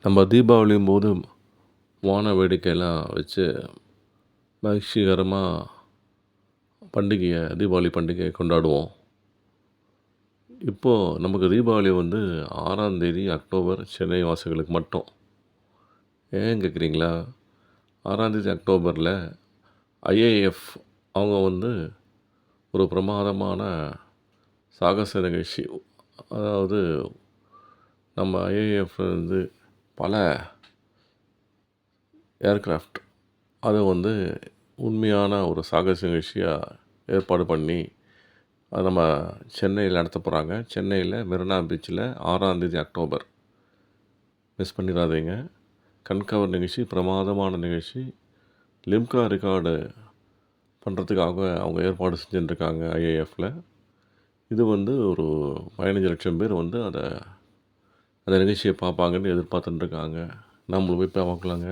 நம்ம தீபாவளியும் போது வான வேடிக்கைலாம் வச்சு மகிழ்ச்சிகரமாக தீபாவளி பண்டிகையை கொண்டாடுவோம். இப்போது நமக்கு தீபாவளி வந்து 6ஆம் தேதி அக்டோபர் சென்னை வாசிகளுக்கு மட்டும். ஏன் கேட்குறீங்களா? 6ஆம் தேதி அக்டோபரில் ஐஏஎஃப் அவங்க வந்து ஒரு பிரமாதமான சாகச நிகழ்ச்சி, அதாவது நம்ம ஐஏஎஃப் வந்து பல ஏர்கிராஃப்ட் அதை வந்து உண்மையான ஒரு சாகச நிகழ்ச்சியாக ஏற்பாடு பண்ணி அது நம்ம சென்னையில் நடத்த போகிறாங்க. சென்னையில் மெரினா பீச்சில் 6ஆம் தேதி அக்டோபர். மிஸ் பண்ணிடாதீங்க. கண்கவர் நிகழ்ச்சி, பிரமாதமான நிகழ்ச்சி. லிம்கா ரெக்கார்டு பண்ணுறதுக்காக அவங்க ஏற்பாடு செஞ்சுட்டுருக்காங்க ஐஏஎஃப்பில். இது வந்து ஒரு 15,00,000 பேர் வந்து அந்த நிகழ்ச்சியை பார்ப்பாங்கன்னு எதிர்பார்த்துட்டுருக்காங்க. நம்மளும் போய் பார்க்கலாங்க.